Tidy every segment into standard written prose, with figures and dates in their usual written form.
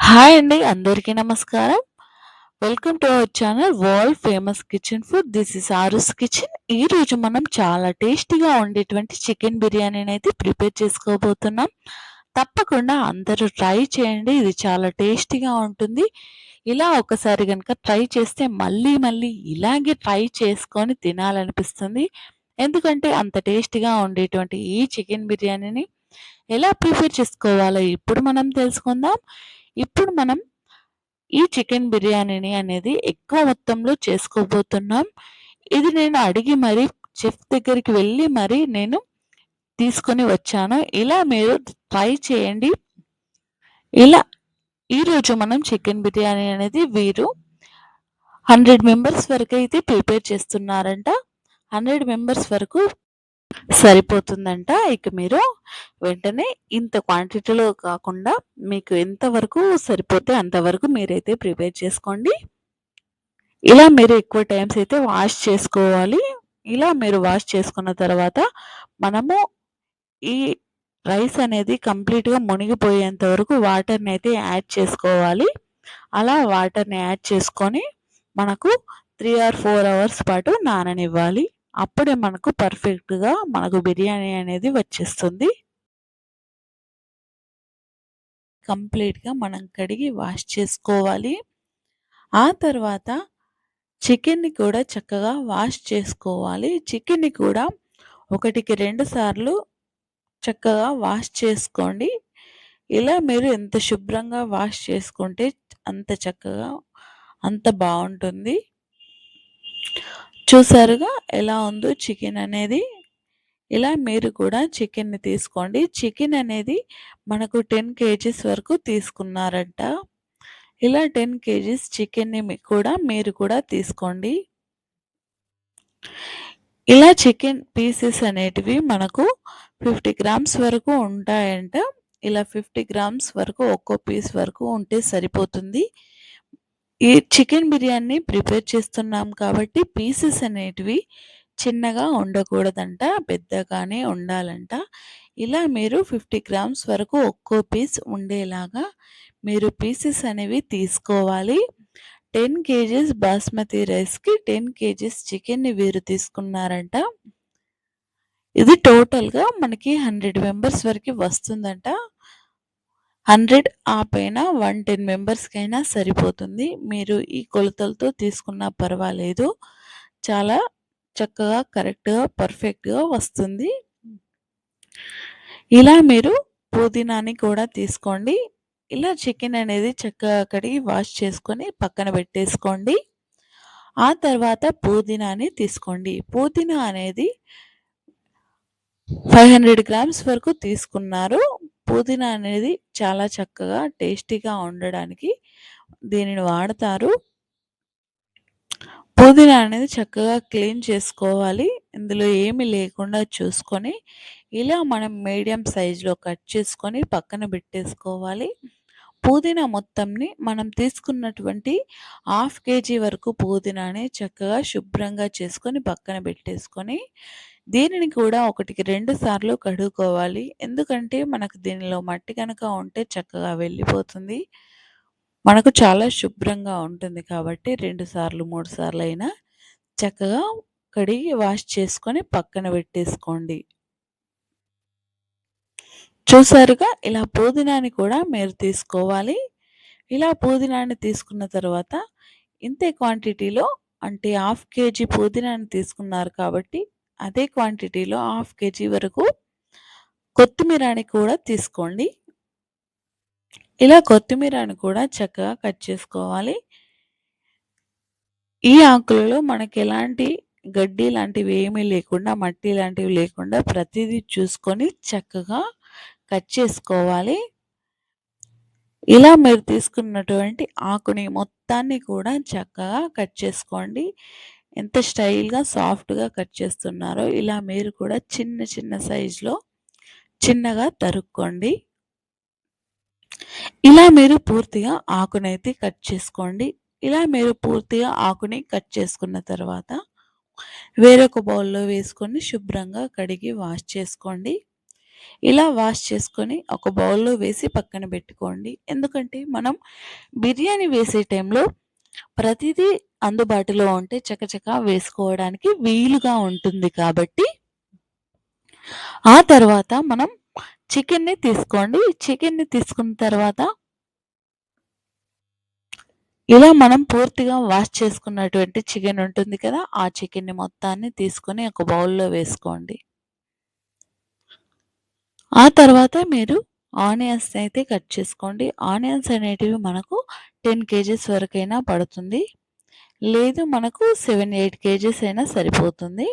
Hi అండి. అందరికీ నమస్కారం. Welcome to our channel world famous kitchen food. This is Aaru's kitchen. ఈరోజు మనం చాలా టేస్టీగా ఉండేటువంటి చికెన్ బిర్యానీనైతే ప్రిపేర్ చేసుకోబోతున్నాం. తప్పకుండా అందరూ ట్రై చేయండి. ఇది చాలా టేస్టీగా ఉంటుంది. ఇలా ఒకసారి గనక ట్రై చేస్తే మళ్ళీ మళ్ళీ ఇలాగే ట్రై చేసుకొని తినాలనిపిస్తుంది. ఎందుకంటే అంత టేస్టీగా ఉండేటువంటి ఈ చికెన్ బిర్యానీని ఎలా ప్రిపేర్ చేసుకోవాలో ఇప్పుడు మనం తెలుసుకుందాం. ఇప్పుడు మనం ఈ చికెన్ బిర్యానీని అనేది ఎక్కువ మొత్తంలో చేసుకోబోతున్నాం. ఇది నేను అడిగి మరీ చెఫ్ దగ్గరికి వెళ్ళి మరీ నేను తీసుకొని వచ్చాను. ఇలా మీరు ట్రై చేయండి. ఇలా ఈరోజు మనం చికెన్ బిర్యానీ అనేది వీరు 100 మెంబర్స్ వరకైతే ప్రిపేర్ చేస్తున్నారంట. 100 మెంబర్స్ వరకు సరిపోతుందంట. ఇక మీరు వెంటనే ఇంత క్వాంటిటీలో కాకుండా మీకు ఎంతవరకు సరిపోతే అంతవరకు మీరైతే ప్రిపేర్ చేసుకోండి. ఇలా మీరు ఎక్కువ టైమ్స్ అయితే వాష్ చేసుకోవాలి. ఇలా మీరు వాష్ చేసుకున్న తర్వాత మనము ఈ రైస్ అనేది కంప్లీట్‌గా మునిగిపోయేంత వరకు వాటర్‌ని అయితే యాడ్ చేసుకోవాలి. అలా వాటర్‌ని యాడ్ చేసుకొని మనకు 3 ఆర్ 4 అవర్స్ పాటు నాననివ్వాలి. అప్పుడే మనకు పర్ఫెక్ట్‌గా మనకు బిర్యానీ అనేది వచ్చేస్తుంది. కంప్లీట్‌గా మనం కడిగి వాష్ చేసుకోవాలి. ఆ తర్వాత చికెన్‌ని కూడా చక్కగా వాష్ చేసుకోవాలి. చికెన్‌ని కూడా 1కి 2 సార్లు చక్కగా వాష్ చేసుకోండి. ఇలా మీరు ఎంత శుభ్రంగా వాష్ చేసుకుంటే అంత చక్కగా అంత బావుంటుంది. చూసారుగా ఎలా ఉందో చికెన్ అనేది. ఇలా మీరు కూడా చికెన్‌ని తీసుకోండి. చికెన్ అనేది మనకు 10 కేజీస్ వరకు తీసుకున్నారంట. ఇలా 10 కేజీస్ చికెన్‌ని కూడా మీరు కూడా తీసుకోండి. ఇలా చికెన్ పీసెస్ అనేటివి మనకు 50 గ్రామ్స్ వరకు ఉంటాయంట. ఇలా 50 గ్రామ్స్ వరకు ఒక్కో పీస్ వరకు ఉంటే సరిపోతుంది. ఈ చికెన్ బిర్యానీ ప్రిపేర్ చేస్తున్నాం కాబట్టి పీసెస్ అనేటివి చిన్నగా ఉండకూడదంట. పెద్దగానే ఉండాలంట. ఇలా మీరు 50 గ్రామ్స్ వరకు ఒక్కో పీస్ ఉండేలాగా మీరు పీసెస్ అనేవి తీసుకోవాలి. 10 కేజీస్ బాస్మతి రైస్‌కి 10 కేజీస్ చికెన్‌ని వీరు తీసుకున్నారంట. ఇది టోటల్‌గా మనకి 100 మెంబర్స్ వరకి వస్తుందంట. 100 ఆ పైన 110 మెంబర్స్‌కైనా సరిపోతుంది. మీరు ఈ కొలతలతో తీసుకున్నా పర్వాలేదు. చాలా చక్కగా, కరెక్ట్‌గా, పర్ఫెక్ట్‌గా వస్తుంది. ఇలా మీరు పుదీనాని కూడా తీసుకోండి. ఇలా చికెన్ అనేది చక్కగా కడిగి వాష్ చేసుకొని పక్కన పెట్టేసుకోండి. ఆ తర్వాత పుదీనాని తీసుకోండి. పుదీనా అనేది 500 గ్రామ్స్ వరకు తీసుకున్నారు. పుదీనా అనేది చాలా చక్కగా టేస్టీగా ఉండడానికి దీనిని వాడతారు. పుదీనా అనేది చక్కగా క్లీన్ చేసుకోవాలి. ఇందులో ఏమి లేకుండా చూసుకొని, ఇలా మనం మీడియం సైజులో కట్ చేసుకొని పక్కన పెట్టేసుకోవాలి. పుదీనా మొత్తంని మనం తీసుకున్నటువంటి హాఫ్ కేజీ వరకు పుదీనాని చక్కగా శుభ్రంగా చేసుకొని పక్కన పెట్టేసుకొని, దీనిని కూడా 1కి 2 సార్లు కడుక్కోవాలి. ఎందుకంటే మనకు దీనిలో మట్టి గనక ఉంటే చక్కగా వెళ్ళిపోతుంది. మనకు చాలా శుభ్రంగా ఉంటుంది కాబట్టి 2 సార్లు, 3 సార్లయినా చక్కగా కడిగి వాష్ చేసుకొని పక్కన పెట్టేసుకోండి. చూసారుగా ఇలా పుదీనాని కూడా మీరు తీసుకోవాలి. ఇలా పుదీనాని తీసుకున్న తర్వాత ఇంతే క్వాంటిటీలో అంటే హాఫ్ కేజీ పుదీనాని తీసుకున్నారు కాబట్టి అదే క్వాంటిటీలో హాఫ్ కేజీ వరకు కొత్తిమీరని కూడా తీసుకోండి. ఇలా కొత్తిమీరని కూడా చక్కగా కట్ చేసుకోవాలి. ఈ ఆకులలో మనకెలాంటి గడ్డి లాంటివి ఏమీ లేకుండా, మట్టి లాంటివి లేకుండా ప్రతీదీ చూసుకొని చక్కగా కట్ చేసుకోవాలి. ఇలా మీరు తీసుకున్నటువంటి ఆకుని మొత్తాన్ని కూడా చక్కగా కట్ చేసుకోండి. ఎంత స్టైల్‌గా, సాఫ్ట్‌గా కట్ చేస్తున్నారో ఇలా మీరు కూడా చిన్న చిన్న సైజులో చిన్నగా తరుక్కోండి. ఇలా మీరు పూర్తిగా ఆకునైతే కట్ చేసుకోండి. ఇలా మీరు పూర్తిగా ఆకుని కట్ చేసుకున్న తర్వాత వేరొక బౌల్‌లో వేసుకొని శుభ్రంగా కడిగి వాష్ చేసుకోండి. ఇలా వాష్ చేసుకొని ఒక బౌల్‌లో వేసి పక్కన పెట్టుకోండి. ఎందుకంటే మనం బిర్యానీ వేసే టైంలో ప్రతిదీ అందుబాటులో ఉంటే చకచకా వేసుకోవడానికి వీలుగా ఉంటుంది కాబట్టి, ఆ తర్వాత మనం చికెన్‌ని తీసుకోండి. చికెన్‌ని తీసుకున్న తర్వాత ఇలా మనం పూర్తిగా వాష్ చేసుకున్నటువంటి చికెన్ ఉంటుంది కదా! ఆ చికెన్‌ని మొత్తాన్ని తీసుకొని ఒక బౌల్‌లో వేసుకోండి. ఆ తర్వాత మీరు ఆనియన్స్ అయితే కట్ చేసుకోండి. ఆనియన్స్ అనేటివి మనకు 10 కేజీస్ వరకైనా పడుతుంది. లేదు మనకు 7, 8 కేజీస్ అయినా సరిపోతుంది.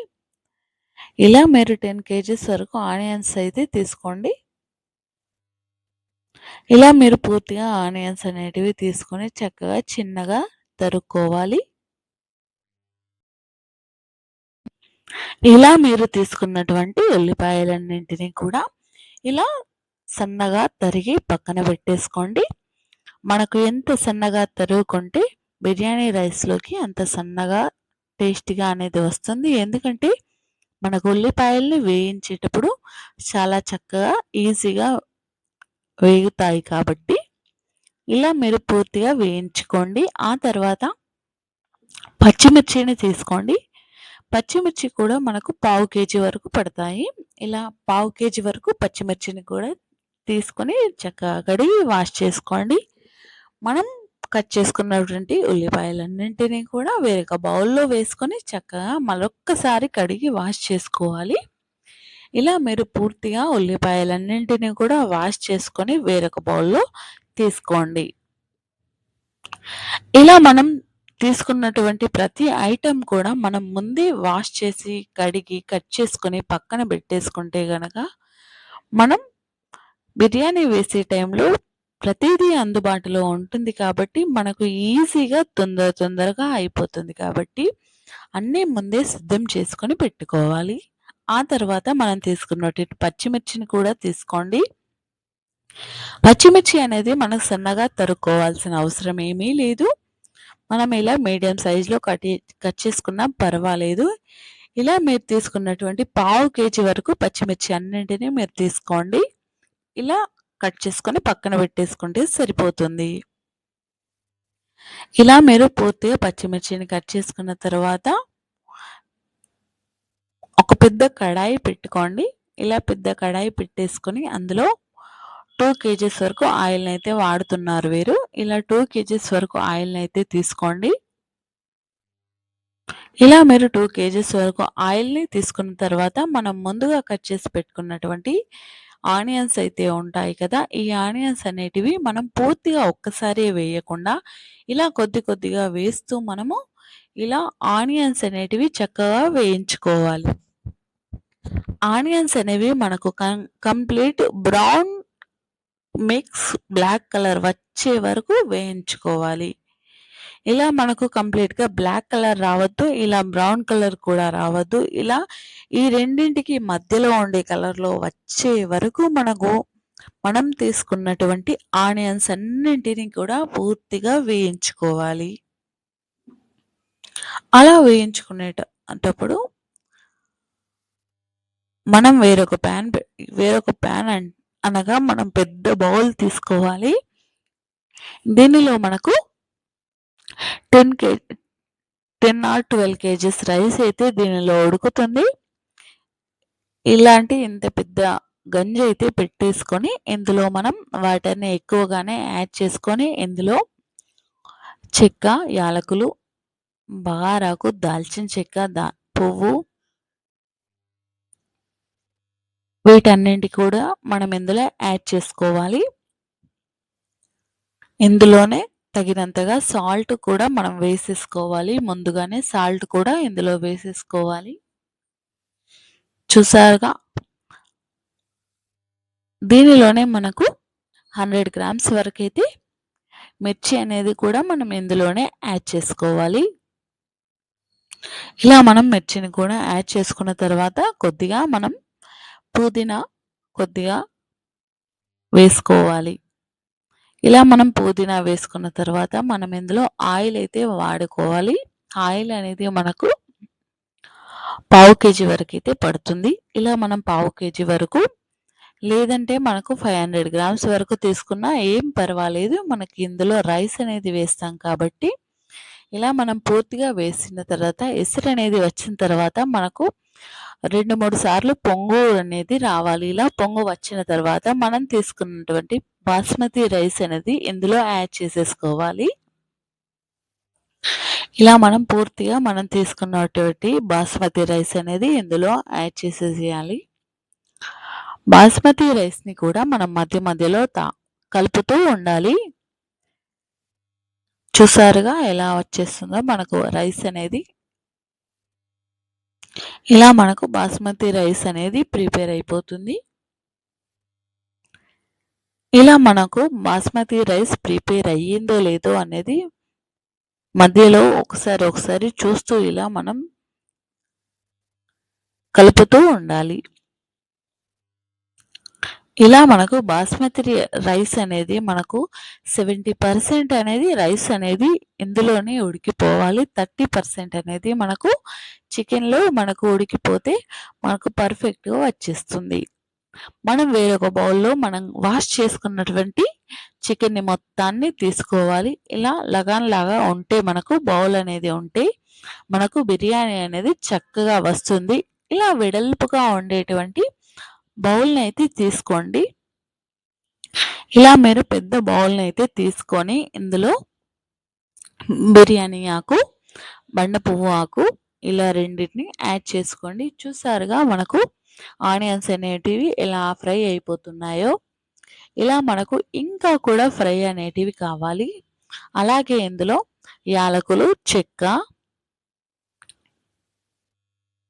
ఇలా మీరు 10 కేజీస్ వరకు ఆనియన్స్ అయితే తీసుకోండి. ఇలా మీరు పూర్తిగా ఆనియన్స్ అనేటివి తీసుకొని చక్కగా చిన్నగా తరుక్కోవాలి. ఇలా మీరు తీసుకున్నటువంటి ఉల్లిపాయలన్నింటినీ కూడా ఇలా సన్నగా తరిగి పక్కన పెట్టేసుకోండి. మనకు ఎంత సన్నగా తరుగుకుంటే బిర్యానీ రైస్‌లోకి అంత సన్నగా టేస్టీగా అనేది వస్తుంది. ఎందుకంటే మనకు ఉల్లిపాయల్ని వేయించేటప్పుడు చాలా చక్కగా ఈజీగా వేగుతాయి కాబట్టి ఇలా మీరు పూర్తిగా వేయించుకోండి. ఆ తర్వాత పచ్చిమిర్చిని తీసుకోండి. పచ్చిమిర్చి కూడా మనకు పావు కేజీ వరకు పడతాయి. ఇలా పావు కేజీ వరకు పచ్చిమిర్చిని కూడా తీసుకొని చక్కగా కడిగి వాష్ చేసుకోండి. మనం కట్ చేసుకున్నటువంటి ఉల్లిపాయలన్నింటినీ కూడా వేరొక బౌల్‌లో వేసుకొని చక్కగా మరొక్కసారి కడిగి వాష్ చేసుకోవాలి. ఇలా మీరు పూర్తిగా ఉల్లిపాయలన్నింటినీ కూడా వాష్ చేసుకొని వేరొక బౌల్‌లో తీసుకోండి. ఇలా మనం తీసుకున్నటువంటి ప్రతి ఐటెమ్ కూడా మనం ముందే వాష్ చేసి, కడిగి, కట్ చేసుకొని పక్కన పెట్టేసుకుంటే గనక, మనం బిర్యానీ వేసే టైంలో ప్రతీదీ అందుబాటులో ఉంటుంది కాబట్టి, మనకు ఈజీగా తొందరగా అయిపోతుంది కాబట్టి, అన్నీ ముందే సిద్ధం చేసుకొని పెట్టుకోవాలి. ఆ తర్వాత మనం తీసుకున్నటువంటి పచ్చిమిర్చిని కూడా తీసుకోండి. పచ్చిమిర్చి అనేది మనం సన్నగా తరుక్కోవాల్సిన అవసరం ఏమీ లేదు. మనం ఇలా మీడియం సైజులో కట్ చేసుకున్నా పర్వాలేదు. ఇలా మీరు తీసుకున్నటువంటి పావు కేజీ వరకు పచ్చిమిర్చి అన్నింటినీ మీరు తీసుకోండి. ఇలా కట్ చేసుకొని పక్కన పెట్టేసుకుంటే సరిపోతుంది. ఇలా మీరు పూర్తిగా పచ్చిమిర్చిని కట్ చేసుకున్న తర్వాత ఒక పెద్ద కడాయి పెట్టుకోండి. ఇలా పెద్ద కడాయి పెట్టేసుకొని అందులో 2 కేజీస్ వరకు ఆయిల్‌నైతే వాడుతున్నారు వీరు. ఇలా 2 కేజీస్ వరకు ఆయిల్‌నైతే తీసుకోండి. ఇలా మీరు 2 కేజీస్ వరకు ఆయిల్‌ని తీసుకున్న తర్వాత మనం ముందుగా కట్ చేసి పెట్టుకున్నటువంటి ఆనియన్స్ అయితే ఉంటాయి కదా! ఈ ఆనియన్స్ అనేటివి మనం పూర్తిగా ఒక్కసారే వేయకుండా ఇలా కొద్ది కొద్దిగా వేస్తూ మనము ఇలా ఆనియన్స్ అనేటివి చక్కగా వేయించుకోవాలి. ఆనియన్స్ అనేవి మనకు complete brown mix black colour వచ్చే వరకు వేయించుకోవాలి. ఇలా మనకు కంప్లీట్‌గా బ్లాక్ కలర్ రావద్దు. ఇలా బ్రౌన్ కలర్ కూడా రావద్దు. ఇలా ఈ రెండింటికి మధ్యలో ఉండే కలర్‌లో వచ్చే వరకు మనం తీసుకున్నటువంటి ఆనియన్స్ అన్నింటిని కూడా పూర్తిగా వేయించుకోవాలి. అలా వేయించుకునేటప్పుడు మనం వేరొక ప్యాన్ అనగా మనం పెద్ద బౌల్ తీసుకోవాలి. దీనిలో మనకు 10 కే 10 ఆర్ 12 కేజీస్ రైస్ అయితే దీనిలో ఉడుకుతుంది. ఇంత పెద్ద గంజి అయితే పెట్టేసుకొని ఇందులో మనం వాటర్‌ని ఎక్కువగానే యాడ్ చేసుకొని ఇందులో చెక్క, యాలకులు, బగారాకు, దాల్చిన చెక్క, పువ్వు వీటన్నింటి కూడా మనం ఇందులో యాడ్ చేసుకోవాలి. ఇందులోనే తగినంతగా సాల్ట్ కూడా మనం వేసేసుకోవాలి. ముందుగానే సాల్ట్ కూడా ఇందులో వేసేసుకోవాలి. చూసారుగా దీనిలోనే మనకు 100 గ్రామ్స్ వరకైతే మిర్చి అనేది కూడా మనం ఇందులోనే యాడ్ చేసుకోవాలి. ఇలా మనం మిర్చిని కూడా యాడ్ చేసుకున్న తర్వాత కొద్దిగా మనం పుదీనా కొద్దిగా వేసుకోవాలి. ఇలా మనం పుదీనా వేసుకున్న తర్వాత మనం ఇందులో ఆయిల్ అయితే వాడుకోవాలి. ఆయిల్ అనేది మనకు పావు కేజీ వరకైతే పడుతుంది. ఇలా మనం పావు కేజీ వరకు లేదంటే మనకు 500 గ్రామ్స్ వరకు తీసుకున్నా ఏం పర్వాలేదు. మనకి ఇందులో రైస్ అనేది వేస్తాం కాబట్టి, ఇలా మనం పూర్తిగా వేసిన తర్వాత ఎసురనేది వచ్చిన తర్వాత మనకు 2, 3 సార్లు పొంగు అనేది రావాలి. ఇలా పొంగు వచ్చిన తర్వాత మనం తీసుకున్నటువంటి బాస్మతి రైస్ అనేది ఇందులో యాడ్ చేసేసుకోవాలి. ఇలా పూర్తిగా మనం తీసుకున్నటువంటి బాస్మతి రైస్ అనేది ఇందులో యాడ్ చేసేసేయాలి. బాస్మతి రైస్‌ని కూడా మనం మధ్య మధ్యలో కలుపుతూ ఉండాలి. చూసారుగా ఎలా వచ్చేస్తుందో మనకు రైస్ అనేది. ఇలా మనకు బాస్మతి రైస్ అనేది ప్రిపేర్ అయిపోతుంది. ఇలా మనకు బాస్మతి రైస్ ప్రిపేర్ అయ్యిందో లేదో అనేది మధ్యలో ఒకసారి చూస్తూ ఇలా మనం కలుపుతూ ఉండాలి. ఇలా మనకు బాస్మతి రైస్ అనేది మనకు 70% అనేది రైస్ అనేది ఇందులోనే ఉడికిపోవాలి. 30% అనేది మనకు చికెన్‌లో మనకు ఉడికిపోతే మనకు పర్ఫెక్ట్‌గా వచ్చేస్తుంది. మనం వేరొక బౌల్‌లో మనం వాష్ చేసుకున్నటువంటి చికెన్‌ని మొత్తాన్ని తీసుకోవాలి. ఇలా లగాన్‌లాగా ఉంటే మనకు బౌల్ అనేది ఉంటే మనకు బిర్యానీ అనేది చక్కగా వస్తుంది. ఇలా వెడల్పుగా ఉండేటువంటి బౌల్‌ని అయితే తీసుకోండి. ఇలా మీరు పెద్ద బౌల్‌ని అయితే తీసుకొని ఇందులో బిర్యానీ ఆకు, బండ పువ్వు ఆకు ఇలా రెండిటిని యాడ్ చేసుకోండి. చూసారుగా మనకు ఆనియన్స్ అనేటివి ఎలా ఫ్రై అయిపోతున్నాయో. ఇలా మనకు ఇంకా కూడా ఫ్రై అనేటివి కావాలి. అలాగే ఇందులో యాలకులు, చెక్క,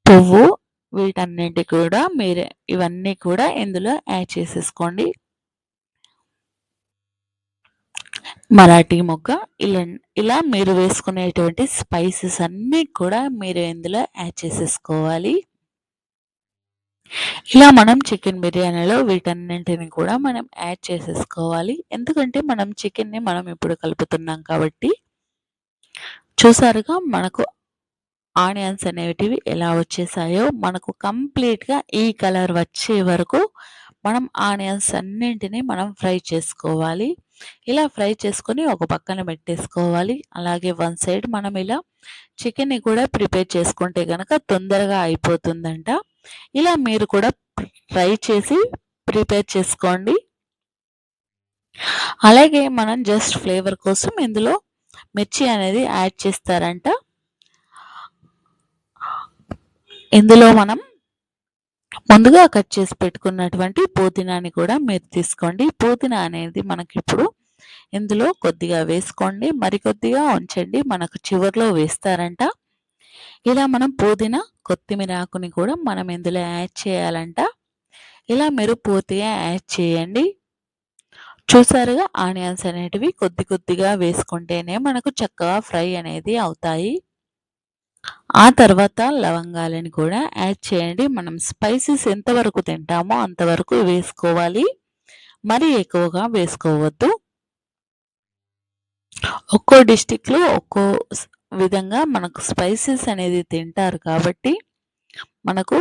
పువ్వు వీటన్నిటి కూడా ఇవన్నీ కూడా ఇందులో యాడ్ చేసేసుకోండి. మరాఠీ మొగ్గ ఇలా మీరు వేసుకునేటువంటి స్పైసెస్ అన్నీ కూడా మీరు ఇందులో యాడ్ చేసేసుకోవాలి. ఇలా మనం చికెన్ బిర్యానీలో వీటన్నింటిని కూడా మనం యాడ్ చేసేసుకోవాలి. ఎందుకంటే మనం చికెన్‌ని మనం ఇప్పుడు కలుపుతున్నాం కాబట్టి. చూసారుగా మనకు ఆనియన్స్ అనేటివి ఎలా వచ్చేసాయో. మనకు కంప్లీట్‌గా ఈ కలర్ వచ్చే వరకు మనం ఆనియన్స్ అన్నింటిని మనం ఫ్రై చేసుకోవాలి. ఇలా ఫ్రై చేసుకొని ఒక పక్కన పెట్టేసుకోవాలి. అలాగే వన్ సైడ్ మనం ఇలా చికెన్‌ని కూడా ప్రిపేర్ చేసుకుంటే గనక తొందరగా అయిపోతుందంట. ఇలా మీరు కూడా ట్రై చేసి ప్రిపేర్ చేసుకోండి. అలాగే మనం జస్ట్ ఫ్లేవర్ కోసం ఇందులో మిర్చి అనేది యాడ్ చేస్తారంట. ఇందులో మనం ముందుగా కట్ చేసి పెట్టుకున్నటువంటి పుదీనాని కూడా మీరు తీసుకోండి. పుదీనా అనేది మనకిప్పుడు ఇందులో కొద్దిగా వేసుకోండి. మరికొద్దిగా ఉంచండి. మనకు చివర్లో వేస్తారంట. ఇలా మనం పుదీనా, కొత్తిమీర ఆకుని కూడా మనం ఇందులో యాడ్ చేయాలంట. ఇలా మీరు పూర్తిగా యాడ్ చేయండి. చూసారుగా ఆనియన్స్ అనేటివి కొద్దిగా వేసుకుంటేనే మనకు చక్కగా ఫ్రై అనేది అవుతాయి. ఆ తర్వాత లవంగాలను కూడా యాడ్ చేయండి. మనం స్పైసెస్ ఎంతవరకు తింటామో అంతవరకు వేసుకోవాలి. మరీ ఎక్కువగా వేసుకోవద్దు. ఒక్కో డిస్ట్రిక్ట్‌లో ఒక్కో విధంగా మనకు స్పైసెస్ అనేది తింటారు కాబట్టి మనకు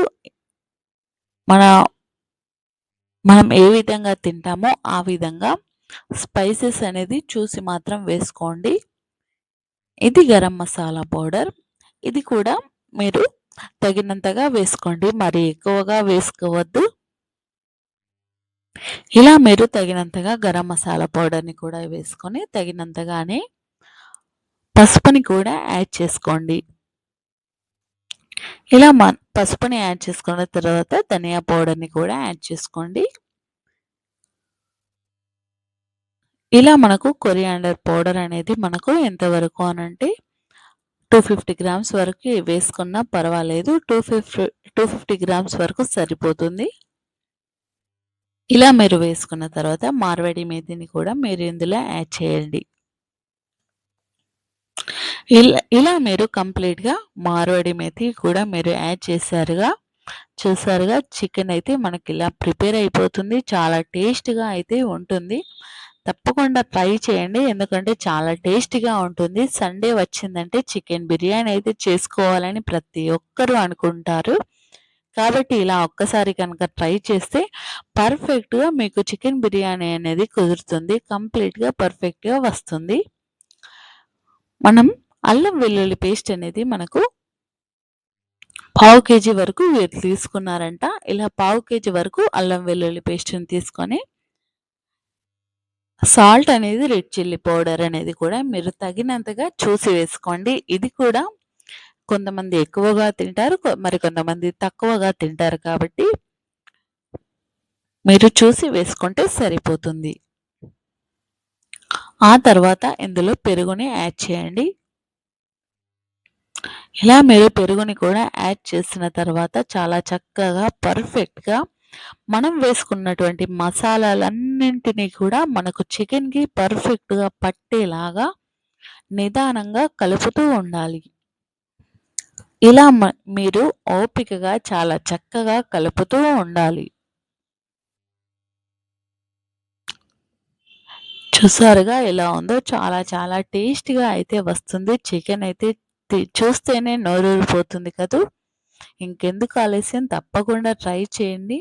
మనం ఏ విధంగా తింటామో ఆ విధంగా స్పైసెస్ అనేది చూసి మాత్రం వేసుకోండి. ఇది గరం మసాలా పౌడర్. ఇది కూడా మీరు తగినంతగా వేసుకోండి. మరి ఎక్కువగా వేసుకోవద్దు. ఇలా మీరు తగినంతగా గరం మసాలా పౌడర్‌ని కూడా వేసుకొని తగినంతగానే పసుపుని కూడా యాడ్ చేసుకోండి. ఇలా పసుపుని యాడ్ చేసుకున్న తర్వాత ధనియా పౌడర్‌ని కూడా యాడ్ చేసుకోండి. ఇలా మనకు కొరియాండర్ పౌడర్ అనేది మనకు ఎంతవరకు అనంటే 250 గ్రామ్స్ వరకు వేసుకున్నా పర్వాలేదు. 250 గ్రామ్స్ వరకు సరిపోతుంది. ఇలా మీరు వేసుకున్న తర్వాత మార్వాడి మేతిని కూడా మీరు ఇందులో యాడ్ చేయండి. ఇలా మీరు కంప్లీట్‌గా మార్వాడి మేతి కూడా మీరు యాడ్ చేశారుగా. చూసారుగా చికెన్ అయితే మనకి ఇలా ప్రిపేర్ అయిపోతుంది. చాలా టేస్ట్‌గా అయితే ఉంటుంది. తప్పకుండా ట్రై చేయండి. ఎందుకంటే చాలా టేస్టీగా ఉంటుంది. సండే వచ్చిందంటే చికెన్ బిర్యానీ అయితే చేసుకోవాలని ప్రతి ఒక్కరు అనుకుంటారు. కాబట్టి ఇలా ఒక్కసారి కనుక ట్రై చేస్తే పర్ఫెక్ట్‌గా మీకు చికెన్ బిర్యానీ అనేది కుదురుతుంది. కంప్లీట్‌గా పర్ఫెక్ట్‌గా వస్తుంది. మనం అల్లం వెల్లుల్లి పేస్ట్ అనేది మనకు పావు కేజీ వరకు వీరు తీసుకున్నారంట. ఇలా పావు కేజీ వరకు అల్లం వెల్లుల్లి పేస్ట్‌ని తీసుకొని సాల్ట్ అనేది, రెడ్ చిల్లీ పౌడర్ అనేది కూడా మీరు తగినంతగా చూసి వేసుకోండి. ఇది కూడా కొంతమంది ఎక్కువగా తింటారు. మరి కొంతమంది తక్కువగా తింటారు కాబట్టి మీరు చూసి వేసుకుంటే సరిపోతుంది. ఆ తర్వాత ఇందులో పెరుగుని యాడ్ చేయండి. ఇలా మీరు పెరుగుని కూడా యాడ్ చేసిన తర్వాత చాలా చక్కగా పర్ఫెక్ట్‌గా మనం వేసుకున్నటువంటి మసాలాలన్నింటినీ కూడా మనకు చికెన్‌కి పర్ఫెక్ట్‌గా పట్టేలాగా నిదానంగా కలుపుతూ ఉండాలి. ఇలా మీరు ఓపికగా చాలా చక్కగా కలుపుతూ ఉండాలి. చూసారుగా ఎలా ఉందో చాలా చాలా టేస్టీగా అయితే వస్తుంది. చికెన్ అయితే చూస్తేనే నోరూరిపోతుంది కదూ! ఇంకెందుకు ఆలస్యం తప్పకుండా ట్రై చేయండి.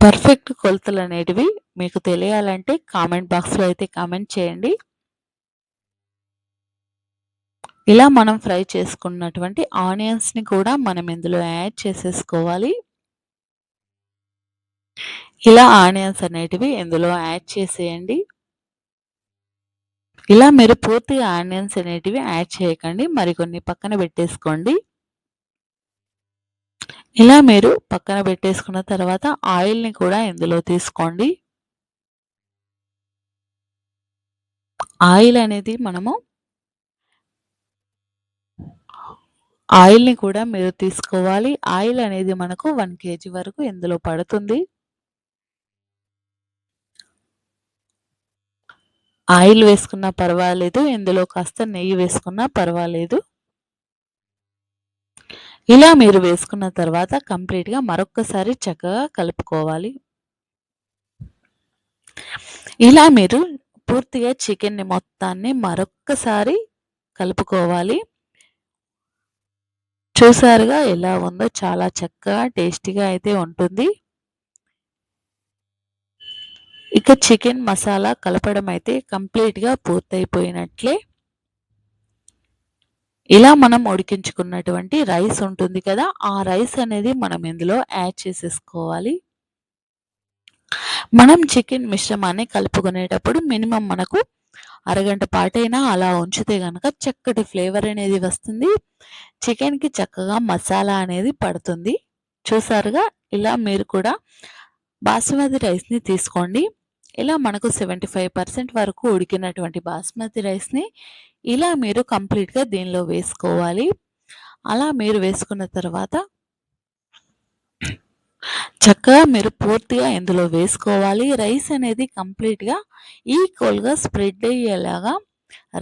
పర్ఫెక్ట్ కొలతలనేటివి మీకు తెలియాలంటే కామెంట్ బాక్స్‌లో అయితే కామెంట్ చేయండి. ఇలా మనం ఫ్రై చేసుకున్నటువంటి ఆనియన్స్‌ని కూడా మనం ఇందులో యాడ్ చేసేసుకోవాలి. ఇలా ఆనియన్స్ అనేటివి ఇందులో యాడ్ చేసేయండి. ఇలా మీరు పూర్తిగా ఆనియన్స్ అనేటివి యాడ్ చేయకండి. మరికొన్ని పక్కన పెట్టేసుకోండి. ఇలా మీరు పక్కన పెట్టేసుకున్న తర్వాత ఆయిల్‌ని కూడా ఇందులో తీసుకోండి. ఆయిల్ అనేది ఆయిల్‌ని కూడా మీరు తీసుకోవాలి. ఆయిల్ అనేది మనకు 1 కేజీ వరకు ఇందులో పడుతుంది. ఆయిల్ వేసుకున్నా పర్వాలేదు. ఇందులో కాస్త నెయ్యి వేసుకున్నా పర్వాలేదు. ఇలా మీరు వేసుకున్న తర్వాత కంప్లీట్‌గా మరొక్కసారి చక్కగా కలుపుకోవాలి. ఇలా మీరు పూర్తిగా చికెన్‌ని మొత్తాన్ని మరొక్కసారి కలుపుకోవాలి. చూసారుగా ఎలా ఉందో చాలా చక్కగా టేస్టీగా అయితే ఉంటుంది. ఇక చికెన్ మసాలా కలపడం అయితే కంప్లీట్‌గా పూర్తయిపోయినట్లే. ఇలా మనం ఉడికించుకున్నటువంటి రైస్ ఉంటుంది కదా! ఆ రైస్ అనేది మనం ఇందులో యాడ్ చేసేసుకోవాలి. మనం చికెన్ మిశ్రమాన్ని కలుపుకునేటప్పుడు మినిమమ్ మనకు అరగంట పాటైనా అలా ఉంచితే గనక చక్కటి ఫ్లేవర్ అనేది వస్తుంది. చికెన్‌కి చక్కగా మసాలా అనేది పడుతుంది. చూసారుగా ఇలా మీరు కూడా బాస్మతి రైస్‌ని తీసుకోండి. ఇలా మనకు 75% వరకు ఉడికినటువంటి బాస్మతి రైస్‌ని ఇలా మీరు కంప్లీట్‌గా దీనిలో వేసుకోవాలి. అలా మీరు వేసుకున్న తర్వాత చక్కగా మీరు పూర్తిగా ఇందులో వేసుకోవాలి. రైస్ అనేది కంప్లీట్‌గా ఈక్వల్‌గా స్ప్రెడ్ అయ్యేలాగా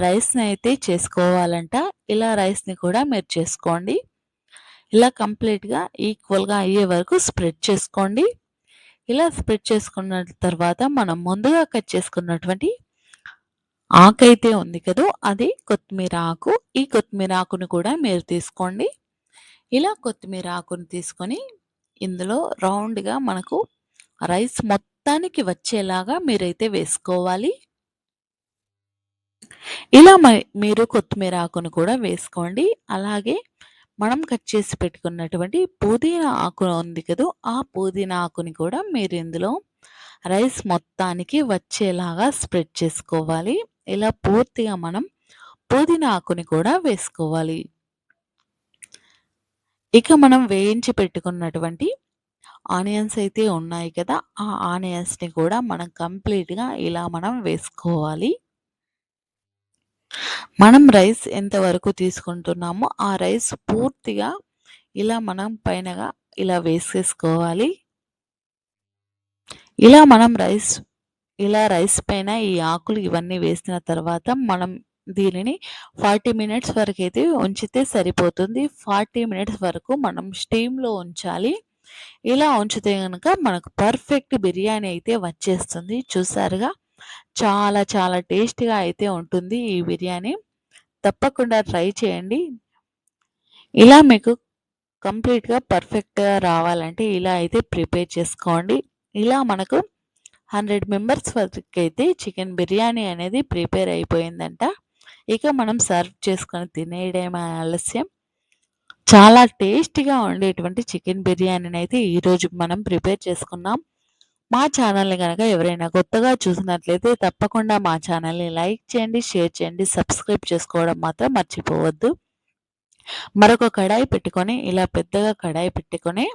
రైస్‌ని అయితే చేసుకోవాలంట. ఇలా రైస్‌ని కూడా మీరు చేసుకోండి. ఇలా కంప్లీట్‌గా ఈక్వల్‌గా అయ్యే వరకు స్ప్రెడ్ చేసుకోండి. ఇలా స్ప్రెడ్ చేసుకున్న తర్వాత మనం ముందుగా కట్ చేసుకున్నటువంటి ఆకైతే ఉంది కదూ! అది కొత్తిమీర ఆకు. ఈ కొత్తిమీర ఆకును కూడా మీరు తీసుకోండి. ఇలా కొత్తిమీర ఆకును తీసుకొని ఇందులో రౌండ్‌గా మనకు రైస్ మొత్తానికి వచ్చేలాగా మీరైతే వేసుకోవాలి. ఇలా మీరు కొత్తిమీర ఆకును కూడా వేసుకోండి. అలాగే మనం కట్ చేసి పెట్టుకున్నటువంటి పుదీనా ఆకు ఉంది కదూ! ఆ పుదీనా ఆకుని కూడా మీరు ఇందులో రైస్ మొత్తానికి వచ్చేలాగా స్ప్రెడ్ చేసుకోవాలి. ఇలా పూర్తిగా మనం పుదీనా ఆకుని కూడా వేసుకోవాలి. ఇక మనం వేయించి పెట్టుకున్నటువంటి ఆనియన్స్ అయితే ఉన్నాయి కదా! ఆ ఆనియన్స్‌ని కూడా మనం కంప్లీట్‌గా ఇలా మనం వేసుకోవాలి. మనం రైస్ ఎంతవరకు తీసుకుంటున్నామో ఆ రైస్ పూర్తిగా ఇలా మనం పైనగా ఇలా వేసేసుకోవాలి. ఇలా మనం రైస్ పైన ఈ ఆకులు ఇవన్నీ వేసిన తర్వాత మనం దీనిని 40 మినిట్స్ వరకైతే ఉంచితే సరిపోతుంది. 40 మినిట్స్ వరకు మనం స్టీమ్‌లో ఉంచాలి. ఇలా ఉంచితే గనక మనకు పర్ఫెక్ట్ బిర్యానీ అయితే వచ్చేస్తుంది. చూసారుగా చాలా చాలా టేస్టీగా అయితే ఉంటుంది ఈ బిర్యానీ. తప్పకుండా ట్రై చేయండి. ఇలా మీకు కంప్లీట్‌గా పర్ఫెక్ట్‌గా రావాలంటే ఇలా అయితే ప్రిపేర్ చేసుకోండి. ఇలా మనకు 100 మెంబర్స్ వరకైతే చికెన్ బిర్యానీ అనేది ప్రిపేర్ అయిపోయిందంట. ఇక మనం సర్వ్ చేసుకొని తినేయడమే ఆలస్యం. చాలా టేస్టీగా ఉండేటువంటి చికెన్ బిర్యానీనైతే ఈరోజు మనం ప్రిపేర్ చేసుకున్నాం. మా ఛానల్‌ని గనక ఎవరైనా కొత్తగా చూసినట్లయితే తప్పకుండా మా ఛానల్‌ని లైక్ చేయండి, షేర్ చేయండి, సబ్స్క్రైబ్ చేసుకోవడం మాత్రం మర్చిపోవద్దు. మరొక కడాయి పెట్టుకొని ఇలా పెద్దగా కడాయి పెట్టుకొని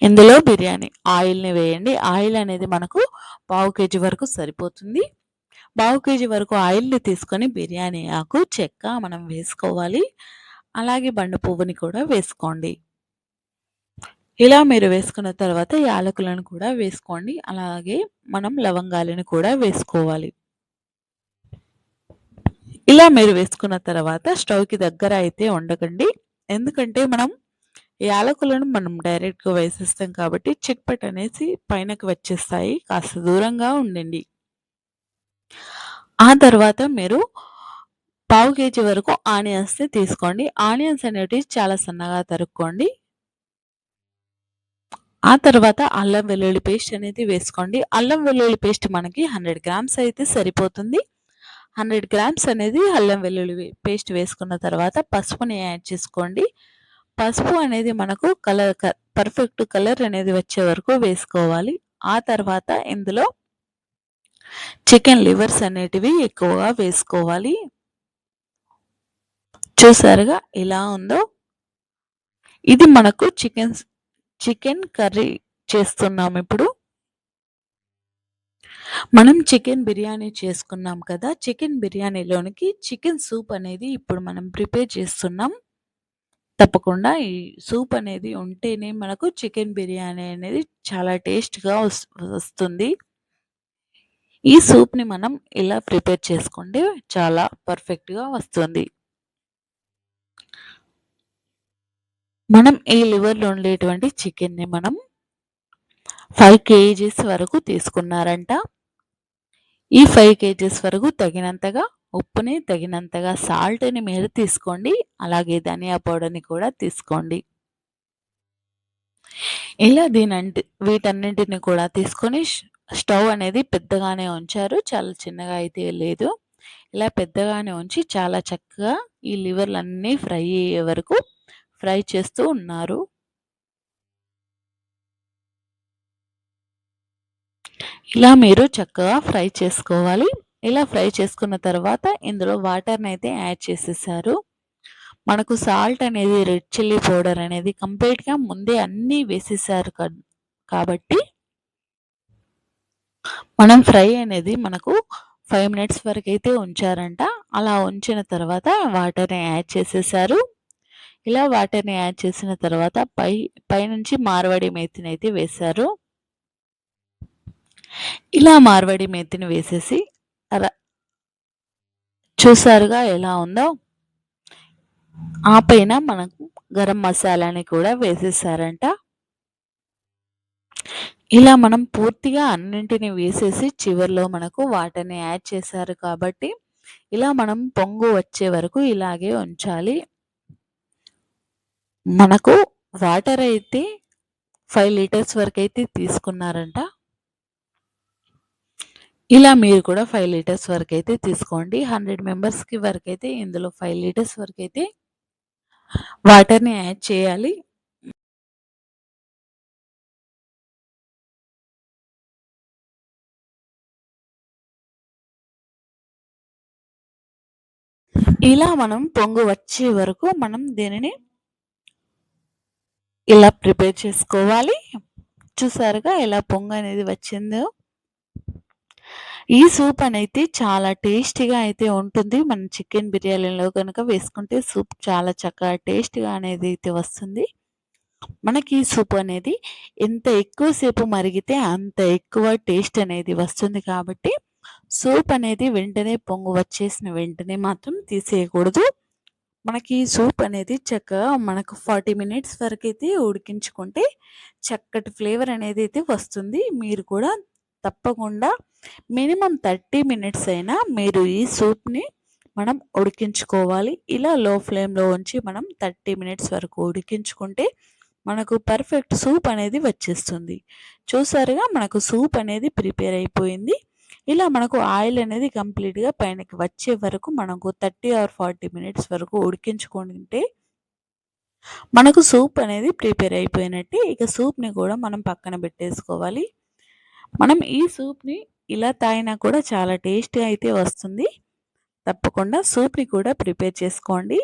ఇందులో బిర్యానీ ఆయిల్‌ని వేయండి. ఆయిల్ అనేది మనకు పావు కేజీ వరకు సరిపోతుంది. పావు కేజీ వరకు ఆయిల్‌ని తీసుకొని బిర్యానీ ఆకు, చెక్క మనం వేసుకోవాలి. అలాగే బండ పువ్వుని కూడా వేసుకోండి. ఇలా మీరు వేసుకున్న తర్వాత యాలకులను కూడా వేసుకోండి. అలాగే మనం లవంగాలను కూడా వేసుకోవాలి. ఇలా మీరు వేసుకున్న తర్వాత స్టవ్‌కి దగ్గర అయితే ఉండకండి. ఎందుకంటే మనం యాలకులను మనం డైరెక్ట్‌గా వేసేస్తాం కాబట్టి చిట్పట్ అనేసి పైనకి వచ్చేస్తాయి. కాస్త దూరంగా ఉండండి. ఆ తర్వాత మీరు పావు కేజీ వరకు ఆనియన్స్‌ని తీసుకోండి. ఆనియన్స్ అనేటివి చాలా సన్నగా తరుక్కోండి. ఆ తర్వాత అల్లం వెల్లుల్లి పేస్ట్ అనేది వేసుకోండి. అల్లం వెల్లుల్లి పేస్ట్ మనకి 100 గ్రామ్స్ అయితే సరిపోతుంది. 100 గ్రామ్స్ అనేది అల్లం వెల్లుల్లి పేస్ట్ వేసుకున్న తర్వాత పసుపుని యాడ్ చేసుకోండి. పసుపు అనేది మనకు పర్ఫెక్ట్ కలర్ అనేది వచ్చే వరకు వేసుకోవాలి. ఆ తర్వాత ఇందులో చికెన్ లివర్స్ అనేటివి ఎక్కువగా వేసుకోవాలి. చూసారుగా ఎలా ఉందో? ఇది మనకు చికెన్ కర్రీ చేస్తున్నాం ఇప్పుడు. మనం చికెన్ బిర్యానీ చేసుకున్నాం కదా! చికెన్ బిర్యానీలోనికి చికెన్ సూప్ అనేది ఇప్పుడు మనం ప్రిపేర్ చేస్తున్నాం. తప్పకుండా ఈ సూప్ అనేది ఉంటేనే మనకు చికెన్ బిర్యానీ అనేది చాలా టేస్ట్‌గా వస్తుంది. ఈ సూప్‌ని మనం ఇలా ప్రిపేర్ చేసుకుంటే చాలా పర్ఫెక్ట్‌గా వస్తుంది. మనం ఈ లివర్‌లో ఉండేటువంటి చికెన్‌ని మనం 5 కేజీస్ వరకు తీసుకున్నారంట. ఈ 5 కేజీస్ వరకు తగినంతగా ఉప్పుని, తగినంతగా సాల్ట్‌ని మీరు తీసుకోండి. అలాగే ధనియా పౌడర్‌ని కూడా తీసుకోండి. ఇలా వీటన్నింటిని కూడా తీసుకొని స్టవ్ అనేది పెద్దగానే ఉంచారు. చాలా చిన్నగా అయితే లేదు. ఇలా పెద్దగానే ఉంచి చాలా చక్కగా ఈ లివర్‌లన్నీ ఫ్రై అయ్యే వరకు ఫ్రై చేస్తూ ఉన్నారు. ఇలా మీరు చక్కగా ఫ్రై చేసుకోవాలి. ఇలా ఫ్రై చేసుకున్న తర్వాత ఇందులో వాటర్‌నైతే యాడ్ చేసేసారు. మనకు సాల్ట్ అనేది, రెడ్ చిల్లీ పౌడర్ అనేది కంప్లీట్‌గా ముందే అన్నీ వేసేసారు కాబట్టి మనం ఫ్రై అనేది మనకు 5 మినిట్స్ వరకైతే ఉంచారంట. అలా ఉంచిన తర్వాత వాటర్‌ని యాడ్ చేసేసారు. ఇలా వాటర్‌ని యాడ్ చేసిన తర్వాత పైనుంచి మార్వాడి మేతినైతే వేశారు. ఇలా మార్వాడి మేతిని వేసేసి ర చూసారుగా ఎలా ఉందో? ఆ పైన మనకు గరం మసాలాని కూడా వేసేసారంట. ఇలా మనం పూర్తిగా అన్నింటిని వేసేసి చివర్లో మనకు వాటర్‌ని యాడ్ చేశారు కాబట్టి ఇలా మనం పొంగు వచ్చే వరకు ఇలాగే ఉంచాలి. మనకు వాటర్ అయితే 5 లీటర్స్ వరకైతే తీసుకున్నారంట. ఇలా మీరు కూడా 5 లీటర్స్ వరకైతే తీసుకోండి. 100 మెంబర్స్‌కి వరకైతే ఇందులో 5 లీటర్స్ వరకైతే వాటర్‌ని యాడ్ చేయాలి. ఇలా మనం పొంగు వచ్చే వరకు మనం దీనిని ఇలా ప్రిపేర్ చేసుకోవాలి. చూసారుగా ఎలా పొంగు అనేది వచ్చిందో? ఈ సూప్ అనేది చాలా టేస్టీగా అయితే ఉంటుంది. మనం చికెన్ బిర్యానీలో కనుక వేసుకుంటే సూప్ చాలా చక్కగా టేస్ట్‌గా అనేది అయితే వస్తుంది. మనకి ఈ సూప్ అనేది ఎంత ఎక్కువ సేపు మరిగితే అంత ఎక్కువ టేస్ట్ అనేది వస్తుంది కాబట్టి సూప్ అనేది వెంటనే పొంగు వచ్చేసిన వెంటనే మాత్రం తీసేయకూడదు. మనకి సూప్ అనేది చక్కగా మనకు 40 మినిట్స్ వరకైతే ఉడికించుకుంటే చక్కటి ఫ్లేవర్ అనేది అయితే వస్తుంది. మీరు కూడా తప్పకుండా మినిమమ్ 30 మినిట్స్ అయినా మీరు ఈ సూప్‌ని మనం ఉడికించుకోవాలి. ఇలా లో ఫ్లేమ్‌లో ఉంచి మనం 30 మినిట్స్ వరకు ఉడికించుకుంటే మనకు పర్ఫెక్ట్ సూప్ అనేది వచ్చేస్తుంది. చూసారుగా మనకు సూప్ అనేది ప్రిపేర్ అయిపోయింది. ఇలా మనకు ఆయిల్ అనేది కంప్లీట్‌గా పైనకి వచ్చే వరకు మనకు 30 ఆర్ 40 మినిట్స్ వరకు ఉడికించుకుంటే మనకు సూప్ అనేది ప్రిపేర్ అయిపోయినట్టే. ఇక సూప్‌ని కూడా మనం పక్కన పెట్టేసుకోవాలి. మనం ఈ సూప్‌ని ఇలా తాగినా కూడా చాలా టేస్టీ అయితే వస్తుంది. తప్పకుండా సూప్‌ని కూడా ప్రిపేర్ చేసుకోండి.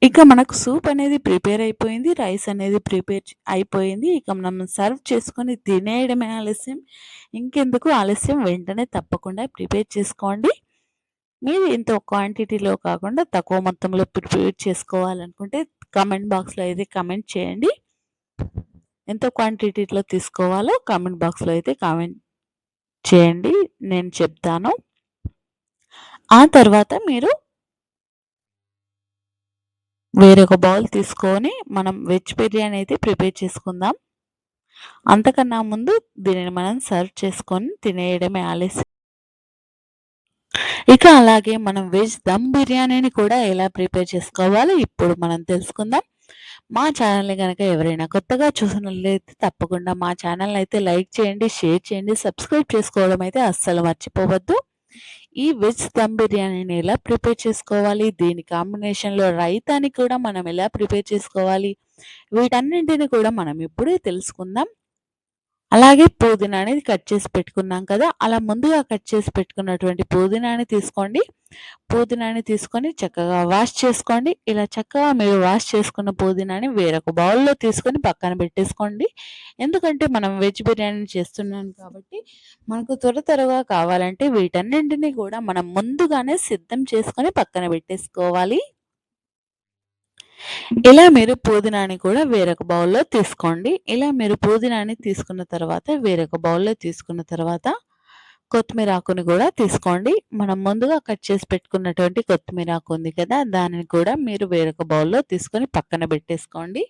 ఇక మనకు సూప్ అనేది ప్రిపేర్ అయిపోయింది. రైస్ అనేది అయిపోయింది. ఇక మనం సర్వ్ చేసుకొని తినేయడమే ఆలస్యం. ఇంకెందుకు ఆలస్యం వెంటనే తప్పకుండా ప్రిపేర్ చేసుకోండి. మీరు ఇంత క్వాంటిటీలో కాకుండా తక్కువ మొత్తంలో ప్రిపేర్ చేసుకోవాలనుకుంటే కామెంట్ బాక్స్‌లో అయితే కామెంట్ చేయండి. ఎంత క్వాంటిటీలో తీసుకోవాలో కామెంట్ బాక్స్‌లో అయితే కామెంట్ చేయండి. నేను చెప్తాను. ఆ తర్వాత మీరు వేరొక బౌల్ తీసుకొని మనం వెజ్ బిర్యానీ అయితే ప్రిపేర్ చేసుకుందాం. అంతకన్నా ముందు దీనిని మనం సర్వ్ చేసుకొని తినేయడమే ఆలస్యం. ఇక అలాగే మనం వెజ్ దమ్ బిర్యానీని కూడా ఎలా ప్రిపేర్ చేసుకోవాలో ఇప్పుడు మనం తెలుసుకుందాం. మా ఛానల్‌ని గనక ఎవరైనా కొత్తగా చూసినట్లయితే తప్పకుండా మా ఛానల్‌ని అయితే లైక్ చేయండి, షేర్ చేయండి, సబ్స్క్రైబ్ చేసుకోవడం అయితే అస్సలు మర్చిపోవద్దు. ఈ వెజ్ దమ్ బిర్యానీని ఎలా ప్రిపేర్ చేసుకోవాలి, దీని కాంబినేషన్‌లో రైతాని కూడా మనం ఎలా ప్రిపేర్ చేసుకోవాలి, వీటన్నింటిని కూడా మనం ఇప్పుడే తెలుసుకుందాం. అలాగే పుదీనాని కట్ చేసి పెట్టుకున్నాం కదా! అలా ముందుగా కట్ చేసి పెట్టుకున్నటువంటి పుదీనాని తీసుకోండి. పుదీనాని తీసుకొని చక్కగా వాష్ చేసుకోండి. ఇలా చక్కగా మీరు వాష్ చేసుకున్న పుదీనాని వేరొక బౌల్‌లో తీసుకొని పక్కన పెట్టేసుకోండి. ఎందుకంటే మనం వెజ్ బిర్యానీ చేస్తున్నాం కాబట్టి మనకు త్వరగా కావాలంటే వీటన్నింటిని కూడా మనం ముందుగానే సిద్ధం చేసుకొని పక్కన పెట్టేసుకోవాలి. ఇలా మీరు పుదీనాని కూడా వేరొక బౌల్‌లో తీసుకోండి. ఇలా మీరు పుదీనాని తీసుకున్న తర్వాత వేరొక బౌల్‌లో తీసుకున్న తర్వాత కొత్తిమీర ఆకుని కూడా తీసుకోండి. మనం ముందుగా కట్ చేసి పెట్టుకున్నటువంటి కొత్తిమీర ఆకు ఉంది కదా! దానిని కూడా మీరు వేరొక బౌల్‌లో తీసుకొని పక్కన పెట్టేసుకోండి.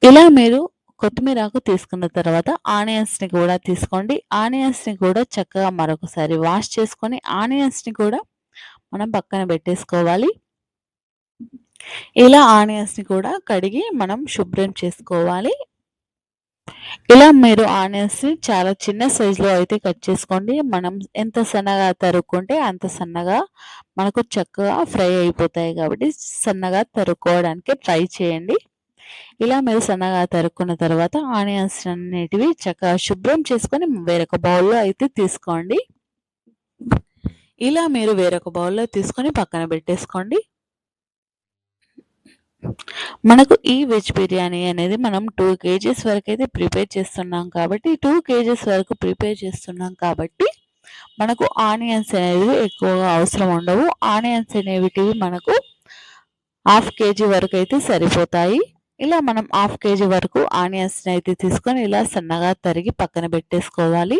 ఇలా మీరు కొత్తిమీర ఆకు తీసుకున్న తర్వాత ఆనియన్స్‌ని కూడా తీసుకోండి. ఆనియన్స్‌ని కూడా చక్కగా మరొకసారి వాష్ చేసుకొని ఆనియన్స్‌ని కూడా మనం పక్కన పెట్టేసుకోవాలి. ఇలా ఆనియన్స్‌ని కూడా కడిగి మనం శుభ్రం చేసుకోవాలి. ఇలా మీరు ఆనియన్స్‌ని చాలా చిన్న సైజులో అయితే కట్ చేసుకోండి. మనం ఎంత సన్నగా తరుక్కుంటే అంత సన్నగా మనకు చక్కగా ఫ్రై అయిపోతాయి కాబట్టి సన్నగా తరుక్కోవడానికి ట్రై చేయండి. ఇలా మీరు సన్నగా తరుక్కున్న తర్వాత ఆనియన్స్ అన్నిటివి చక్కగా శుభ్రం చేసుకొని వేరొక బౌల్‌లో అయితే తీసుకోండి. ఇలా మీరు వేరొక బౌల్‌లో తీసుకొని పక్కన పెట్టేసుకోండి. మనకు ఈ వెజ్ బిర్యానీ అనేది మనం 2 కేజీస్ వరకైతే ప్రిపేర్ చేస్తున్నాం కాబట్టి 2 కేజీస్ వరకు ప్రిపేర్ చేస్తున్నాం కాబట్టి మనకు ఆనియన్స్ అనేవి ఎక్కువగా అవసరం ఉండవు. ఆనియన్స్ అనేవిటివి మనకు హాఫ్ కేజీ వరకు అయితే సరిపోతాయి. ఇలా మనం హాఫ్ కేజీ వరకు ఆనియన్స్‌ని అయితే తీసుకొని ఇలా సన్నగా తరిగి పక్కన పెట్టేసుకోవాలి.